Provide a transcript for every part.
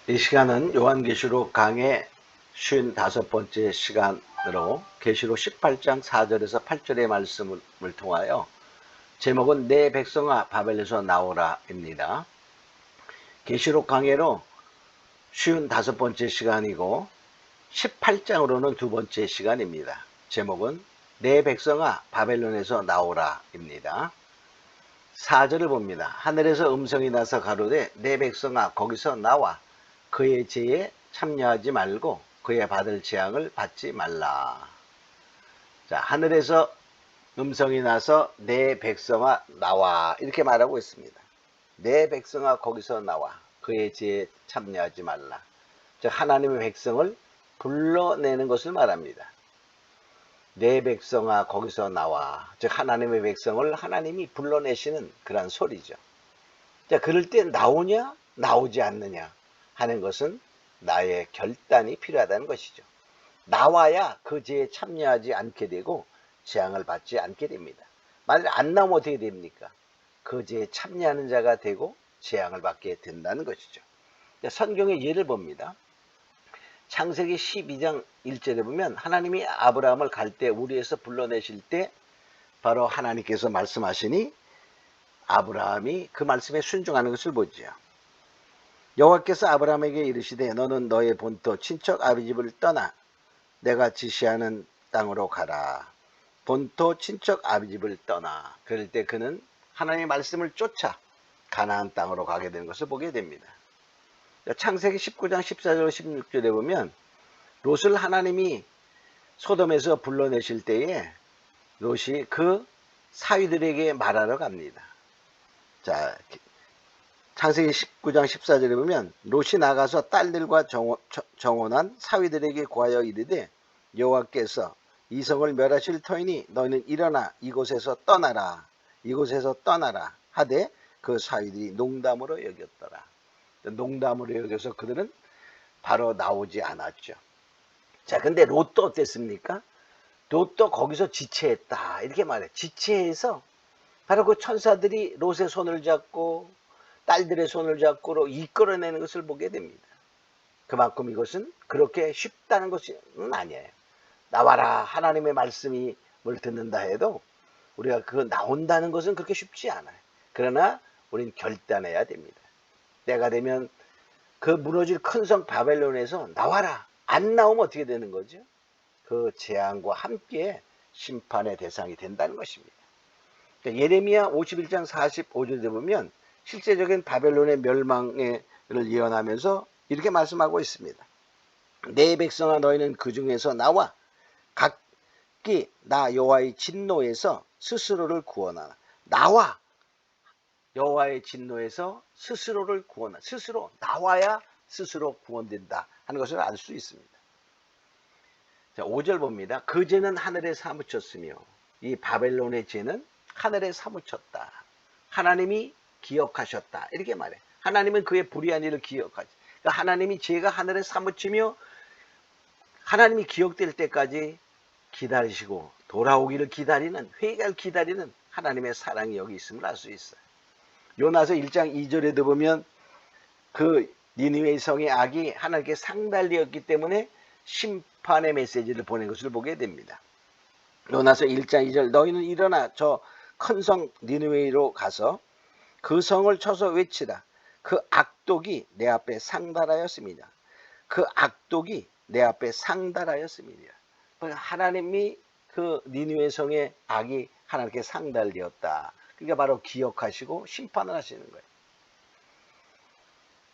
이 시간은 요한계시록 강의 55번째 시간으로 계시록 18장 4절에서 8절의 말씀을 통하여 제목은 내 백성아 바벨에서 나오라 입니다. 계시록 강의로 55번째 시간이고 18장으로는 두 번째 시간입니다. 제목은 내 백성아 바벨론에서 나오라 입니다. 4절을 봅니다. 하늘에서 음성이 나서 가로되 내 백성아 거기서 나와 그의 죄에 참여하지 말고 그의 받을 재앙을 받지 말라. 자, 하늘에서 음성이 나서 내 백성아 나와 이렇게 말하고 있습니다. 내 백성아 거기서 나와 그의 죄에 참여하지 말라. 즉 하나님의 백성을 불러내는 것을 말합니다. 내 백성아 거기서 나와. 즉 하나님의 백성을 하나님이 불러내시는 그런 소리죠. 자, 그럴 때 나오냐 나오지 않느냐 하는 것은 나의 결단이 필요하다는 것이죠. 나와야 그 죄에 참여하지 않게 되고 재앙을 받지 않게 됩니다. 만약 안 나오면 어떻게 됩니까? 그 죄에 참여하는 자가 되고 재앙을 받게 된다는 것이죠. 성경의 예를 봅니다. 창세기 12장 1절에 보면 하나님이 아브라함을 갈대 우리에서 불러내실 때 바로 하나님께서 말씀하시니 아브라함이 그 말씀에 순종하는 것을 보죠. 여호와께서 아브라함에게 이르시되 너는 너의 본토 친척 아비집을 떠나 내가 지시하는 땅으로 가라. 본토 친척 아비집을 떠나. 그럴 때 그는 하나님의 말씀을 쫓아 가나안 땅으로 가게 되는 것을 보게 됩니다. 창세기 19장 14절 16절에 보면 롯을 하나님이 소돔에서 불러내실 때에 롯이 그 사위들에게 말하러 갑니다. 자, 창세기 19장 14절에 보면 롯이 나가서 딸들과 정혼한 사위들에게 구하여 이르되 여호와께서 이 성을 멸하실 터이니 너희는 일어나 이곳에서 떠나라 하되 그 사위들이 농담으로 여겼더라. 농담으로 여겨서 그들은 바로 나오지 않았죠. 자, 근데 롯도 어땠습니까? 롯도 거기서 지체했다 이렇게 말해. 지체해서 바로 그 천사들이 롯의 손을 잡고 딸들의 손을 잡고 이끌어내는 것을 보게 됩니다. 그만큼 이것은 그렇게 쉽다는 것은 아니에요. 나와라 하나님의 말씀을 듣는다 해도 우리가 그 나온다는 것은 그렇게 쉽지 않아요. 그러나 우리는 결단해야 됩니다. 때가 되면 그 무너질 큰 성 바벨론에서 나와라. 안 나오면 어떻게 되는 거죠? 그 재앙과 함께 심판의 대상이 된다는 것입니다. 예레미야 51장 45절에 보면 실제적인 바벨론의 멸망을 예언하면서 이렇게 말씀하고 있습니다. 내 백성아 너희는 그 중에서 나와 각기 나 여호와의 진노에서 스스로를 구원하라. 나와 여호와의 진노에서 스스로를 구원하라. 스스로 나와야 스스로 구원된다 하는 것을 알 수 있습니다. 자, 5절 봅니다. 그 죄는 하늘에 사무쳤으며 이 바벨론의 죄는 하늘에 사무쳤다. 하나님이 기억하셨다. 이렇게 말해. 하나님은 그의 불의한 일을 기억하지. 그러니까 하나님이 죄가 하늘에 사무치며 하나님이 기억될 때까지 기다리시고 돌아오기를 기다리는, 회개를 기다리는 하나님의 사랑이 여기 있음을 알 수 있어요. 요나서 1장 2절에도 보면 그 니느웨 성의 악이 하나님께 상달되었기 때문에 심판의 메시지를 보낸 것을 보게 됩니다. 요나서 1장 2절 너희는 일어나 저 큰 성 니느웨로 가서 그 성을 쳐서 외치라. 그 악독이 내 앞에 상달하였습니다. 그 악독이 내 앞에 상달하였습니다. 하나님이 그 니느웨 성의 악이 하나님께 상달되었다. 그러니까 바로 기억하시고 심판을 하시는 거예요.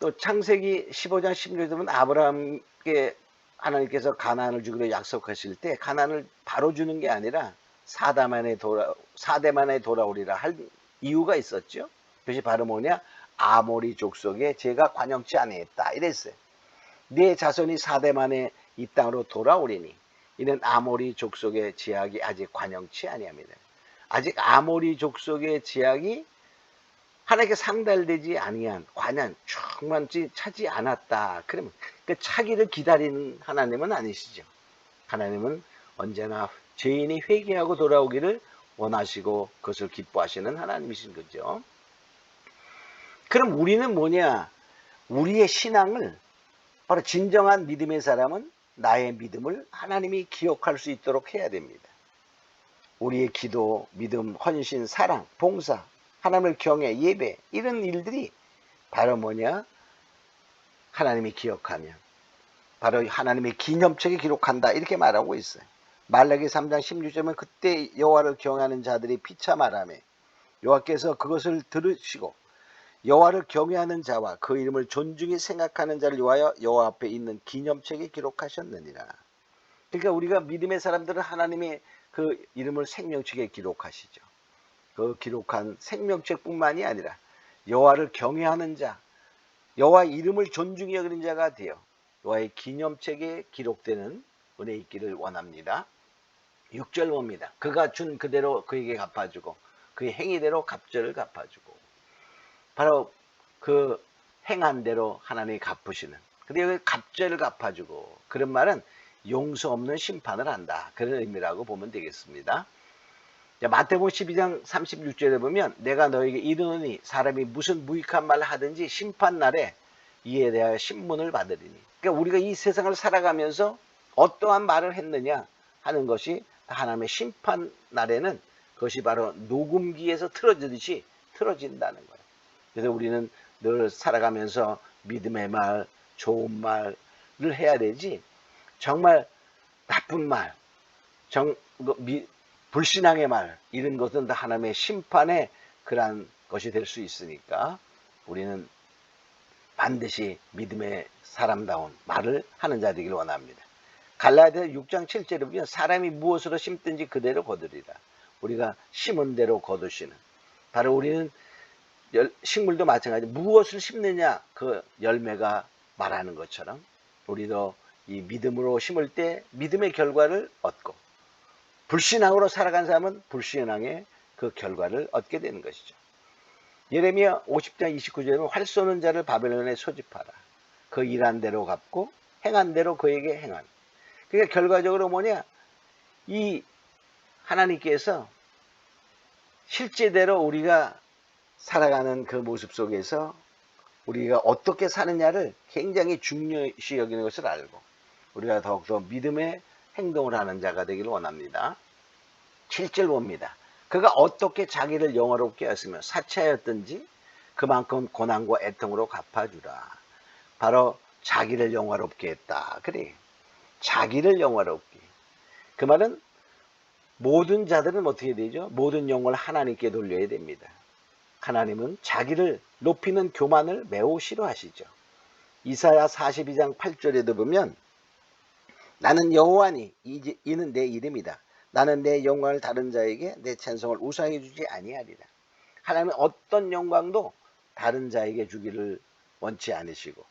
또 창세기 15장 16절에 보면 아브라함께 하나님께서 가나안을 주기로 약속하실 때 가나안을 바로 주는 게 아니라 4대 만에 돌아오리라 할 이유가 있었죠. 그것이 바로 뭐냐? 아모리 족속에 제가 관영치 아니했다 이랬어요. 네 자손이 4대 만에 이 땅으로 돌아오리니 이는 아모리 족속의 제약이 아직 관영치 아니합니다. 아직 아모리 족속의 제약이 하나님께 상달되지 아니한 관양 충만치 차지 않았다. 그러면 그 차기를 기다리는 하나님은 아니시죠. 하나님은 언제나 죄인이 회개하고 돌아오기를 원하시고 그것을 기뻐하시는 하나님이신 거죠. 그럼 우리는 뭐냐? 우리의 신앙을 바로 진정한 믿음의 사람은 나의 믿음을 하나님이 기억할 수 있도록 해야 됩니다. 우리의 기도, 믿음, 헌신, 사랑, 봉사, 하나님을 경외, 예배 이런 일들이 바로 뭐냐? 하나님이 기억하면 바로 하나님의 기념책에 기록한다 이렇게 말하고 있어요. 말라기 3장 16절은 그때 여호와를 경외하는 자들이 피차 말하며 여호와께서 그것을 들으시고 여호와를 경외하는 자와 그 이름을 존중히 생각하는 자를 위하여 여호와 앞에 있는 기념책에 기록하셨느니라. 그러니까 우리가 믿음의 사람들은 하나님의 그 이름을 생명책에 기록하시죠. 그 기록한 생명책뿐만이 아니라 여호와를 경외하는 자, 여호와의 이름을 존중히 여기는 자가 되어 여호와의 기념책에 기록되는 은혜 있기를 원합니다. 6절 봅니다. 그가 준 그대로 그에게 갚아주고 그의 행위대로 갑절을 갚아주고 바로 그 행한 대로 하나님이 갚으시는. 근데 여기 갑절을 갚아주고 그런 말은 용서 없는 심판을 한다. 그런 의미라고 보면 되겠습니다. 마태복음 12장 36절에 보면 내가 너에게 이르노니 사람이 무슨 무익한 말을 하든지 심판날에 이에 대하여 신문을 받으리니. 그러니까 우리가 이 세상을 살아가면서 어떠한 말을 했느냐 하는 것이 하나님의 심판날에는 그것이 바로 녹음기에서 틀어지듯이 틀어진다는 거예요. 그래서 우리는 늘 살아가면서 믿음의 말, 좋은 말을 해야 되지 정말 나쁜 말, 불신앙의 말 이런 것은 다 하나님의 심판의 그러한 것이 될 수 있으니까 우리는 반드시 믿음의 사람다운 말을 하는 자 되기를 원합니다. 갈라디아 6장 7절에 보면 사람이 무엇으로 심든지 그대로 거두리라. 우리가 심은 대로 거두시는. 바로 우리는 식물도 마찬가지 무엇을 심느냐 그 열매가 말하는 것처럼 우리도 이 믿음으로 심을 때 믿음의 결과를 얻고 불신앙으로 살아간 사람은 불신앙의 그 결과를 얻게 되는 것이죠. 예레미야 50장 29절에 보면 활 쏘는 자를 바벨론에 소집하라. 그 일한 대로 갚고 행한 대로 그에게 행한. 그러니까 결과적으로 뭐냐? 이 하나님께서 실제대로 우리가 살아가는 그 모습 속에서 우리가 어떻게 사느냐를 굉장히 중요시 여기는 것을 알고 우리가 더욱더 믿음의 행동을 하는 자가 되기를 원합니다. 7절 봅니다. 그가 어떻게 자기를 영화롭게 하였으며 사치하였든지 그만큼 고난과 애통으로 갚아주라. 바로 자기를 영화롭게 했다. 그래. 자기를 영화롭게. 그 말은 모든 자들은 어떻게 되죠? 모든 영광을 하나님께 돌려야 됩니다. 하나님은 자기를 높이는 교만을 매우 싫어하시죠. 이사야 42장 8절에도 보면 나는 여호와니 이는 내 이름이다. 나는 내 영광을 다른 자에게 내 찬송을 우상해 주지 아니하리라. 하나님은 어떤 영광도 다른 자에게 주기를 원치 않으시고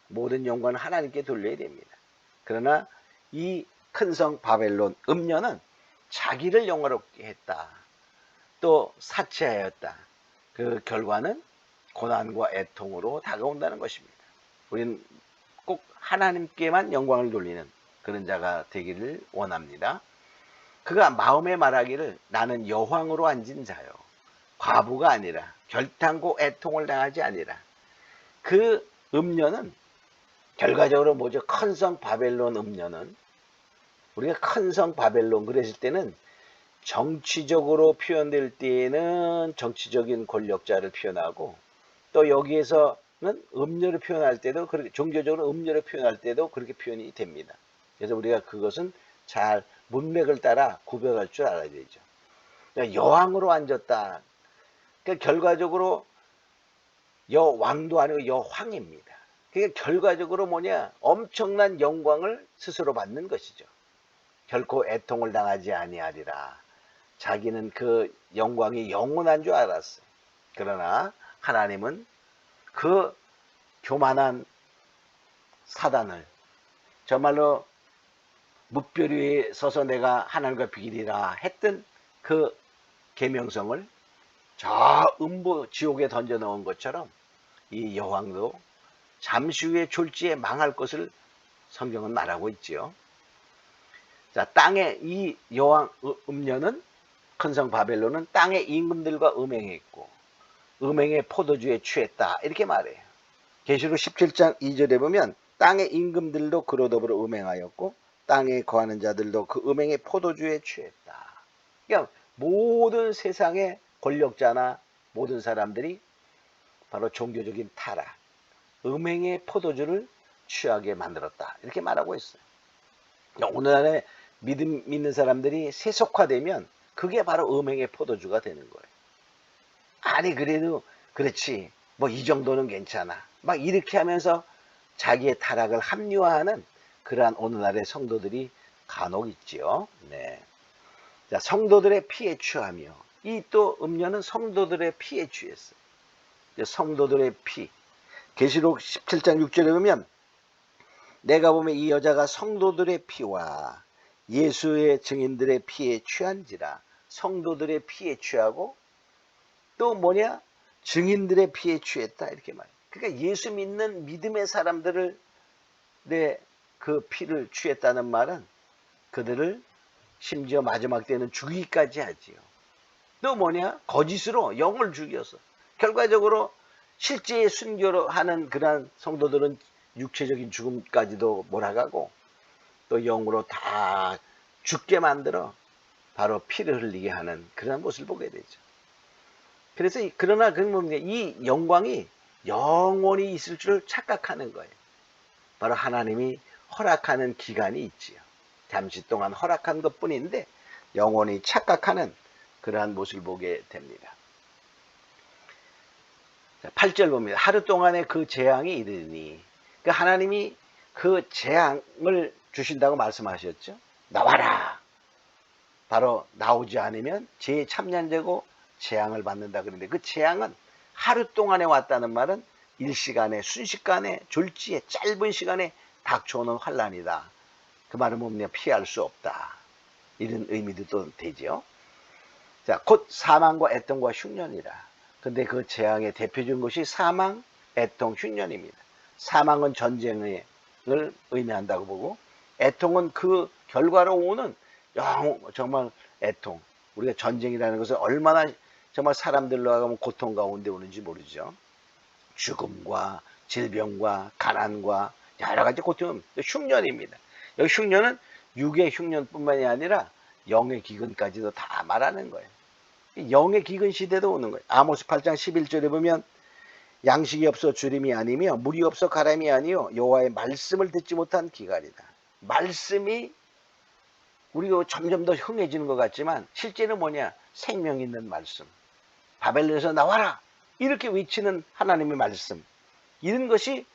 모든 영광은 하나님께 돌려야 됩니다. 그러나 이 큰 성 바벨론 음녀는 자기를 영화롭게 했다. 또 사치하였다. 그 결과는 고난과 애통으로 다가온다는 것입니다. 우리는 꼭 하나님께만 영광을 돌리는 그런 자가 되기를 원합니다. 그가 마음에 말하기를 나는 여황으로 앉은 자요. 과부가 아니라 결탄고 애통을 당하지 아니라. 그 음녀는 결과적으로 뭐죠? 큰 성 바벨론 음녀는 우리가 큰 성 바벨론 그랬을 때는 정치적으로 표현될 때에는 정치적인 권력자를 표현하고 또 여기에서는 음녀를 표현할 때도 그렇게 종교적으로 음녀를 표현할 때도 그렇게 표현이 됩니다. 그래서 우리가 그것은 잘 문맥을 따라 구별할 줄 알아야 되죠. 그러니까 여왕으로 앉았다. 그러니까 결과적으로 여왕도 아니고 여황입니다. 그러니까 결과적으로 뭐냐? 엄청난 영광을 스스로 받는 것이죠. 결코 애통을 당하지 아니하리라. 자기는 그 영광이 영원한 줄 알았어요. 그러나 하나님은 그 교만한 사단을 정말로 뭇별 위에 서서 내가 하나님과 비기리라 했던 그 계명성을 저 음부 지옥에 던져 넣은 것처럼 이 여왕도 잠시 후에 졸지에 망할 것을 성경은 말하고 있지요. 자, 땅에 이 여왕 음녀는 큰 성 바벨론은 땅의 임금들과 음행했고 음행의 포도주에 취했다 이렇게 말해요. 계시록 17장 2절에 보면 땅의 임금들도 그로 더불어 음행하였고 땅에 거하는 자들도 그 음행의 포도주에 취했다. 그러니까 모든 세상의 권력자나 모든 사람들이 바로 종교적인 타락, 음행의 포도주를 취하게 만들었다. 이렇게 말하고 있어요. 그러니까 오늘날의 믿음 있는 사람들이 세속화되면 그게 바로 음행의 포도주가 되는 거예요. 아니 그래도 그렇지 뭐 이 정도는 괜찮아 막 이렇게 하면서 자기의 타락을 합리화하는 그러한 오늘날의 성도들이 간혹 있지요. 네. 자, 성도들의 피에 취하며 이 또 음료는 성도들의 피에 취했어요. 성도들의 피. 계시록 17장 6절에 보면 내가 보면 이 여자가 성도들의 피와 예수의 증인들의 피에 취한지라. 성도들의 피에 취하고 또 뭐냐? 증인들의 피에 취했다 이렇게 말해요. 그러니까 예수 믿는 믿음의 사람들을 그 피를 취했다는 말은 그들을 심지어 마지막 때는 죽이기까지 하지요. 또 뭐냐? 거짓으로 영을 죽여서 결과적으로 실제 순교로 하는 그러한 성도들은 육체적인 죽음까지도 몰아가고 또 영으로 다 죽게 만들어 바로 피를 흘리게 하는 그런 모습을 보게 되죠. 그래서 그러나 이 영광이 영원히 있을 줄 착각하는 거예요. 바로 하나님이 허락하는 기간이 있지요. 잠시 동안 허락한 것뿐인데 영원히 착각하는 그러한 모습을 보게 됩니다. 8절 봅니다. 하루 동안에 그 재앙이 이르니 그러니까 하나님이 그 재앙을 주신다고 말씀하셨죠. 나와라. 바로 나오지 않으면 제 참년되고 재앙을 받는다 그러는데 그 재앙은 하루 동안에 왔다는 말은 일시간에 순식간에 졸지에 짧은 시간에 닥쳐오는 환란이다. 그 말은 뭐냐 피할 수 없다. 이런 의미도 또 되죠. 자, 곧 사망과 애통과 흉년이라. 근데 그 재앙의 대표적인 것이 사망, 애통, 흉년입니다. 사망은 전쟁을 의미한다고 보고 애통은 그 결과로 오는 정말 애통. 우리가 전쟁이라는 것은 얼마나 정말 사람들로 하면 고통 가운데 오는지 모르죠. 죽음과 질병과 가난과 여러 가지 고통, 흉년입니다. 여기 흉년은 육의 흉년뿐만이 아니라 영의 기근까지도 다 말하는 거예요. 영의 기근 시대도 오는 거예요. 아모스 8장 11절에 보면 양식이 없어 주림이 아니며 물이 없어 가람이 아니요 여호와의 말씀을 듣지 못한 기갈이다. 말씀이 우리가 점점 더 흥해지는 것 같지만 실제는 뭐냐? 생명 있는 말씀. 바벨론에서 나와라! 이렇게 외치는 하나님의 말씀. 이런 것이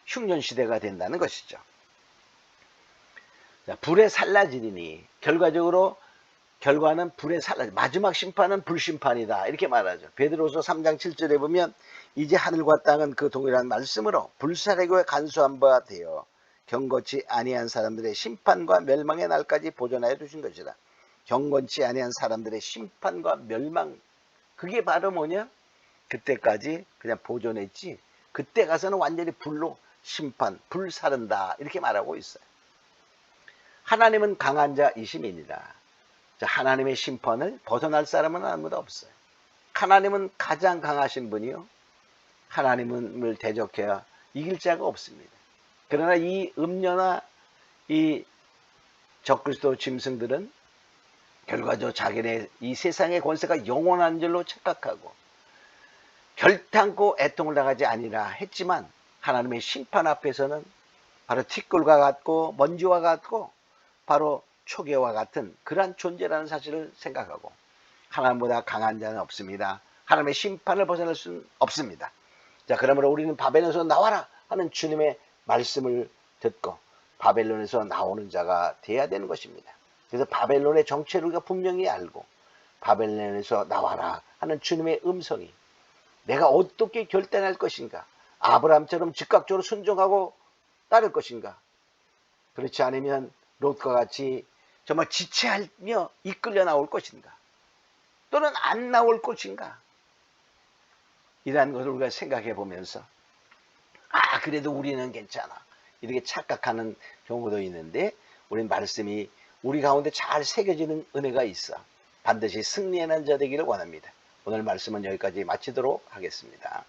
흉년 시대가 된다는 것이죠. 자, 불에 살라지리니 결과는 불에 살라지. 마지막 심판은 불심판이다. 이렇게 말하죠. 베드로서 3장 7절에 보면 이제 하늘과 땅은 그 동일한 말씀으로 불사르고 간수한 바 되어 경건치 아니한 사람들의 심판과 멸망의 날까지 보존하여 두신 것이다. 경건치 아니한 사람들의 심판과 멸망. 그게 바로 뭐냐? 그때까지 그냥 보존했지. 그때 가서는 완전히 불로 심판, 불사른다. 이렇게 말하고 있어요. 하나님은 강한 자이심이니라. 하나님의 심판을 벗어날 사람은 아무도 없어요. 하나님은 가장 강하신 분이요. 하나님을 대적해야 이길 자가 없습니다. 그러나 이 음녀나 이 적그리스도 짐승들은 결과적으로 자기네 이 세상의 권세가 영원한 줄로 착각하고 결탄코 애통을 당하지 아니라 했지만 하나님의 심판 앞에서는 바로 티끌과 같고 먼지와 같고 바로 초계와 같은 그러한 존재라는 사실을 생각하고 하나님보다 강한 자는 없습니다. 하나님의 심판을 벗어날 수는 없습니다. 자, 그러므로 우리는 바벨론에서 나와라 하는 주님의 말씀을 듣고 바벨론에서 나오는 자가 돼야 되는 것입니다. 그래서 바벨론의 정체를 우리가 분명히 알고 바벨론에서 나와라 하는 주님의 음성이 내가 어떻게 결단할 것인가? 아브라함처럼 즉각적으로 순종하고 따를 것인가? 그렇지 않으면 롯과 같이 정말 지체하며 이끌려 나올 것인가? 또는 안 나올 것인가? 이러한 것을 우리가 생각해 보면서 그래도 우리는 괜찮아. 이렇게 착각하는 경우도 있는데 우리는 말씀이 우리 가운데 잘 새겨지는 은혜가 있어. 반드시 승리하는 자 되기를 원합니다. 오늘 말씀은 여기까지 마치도록 하겠습니다.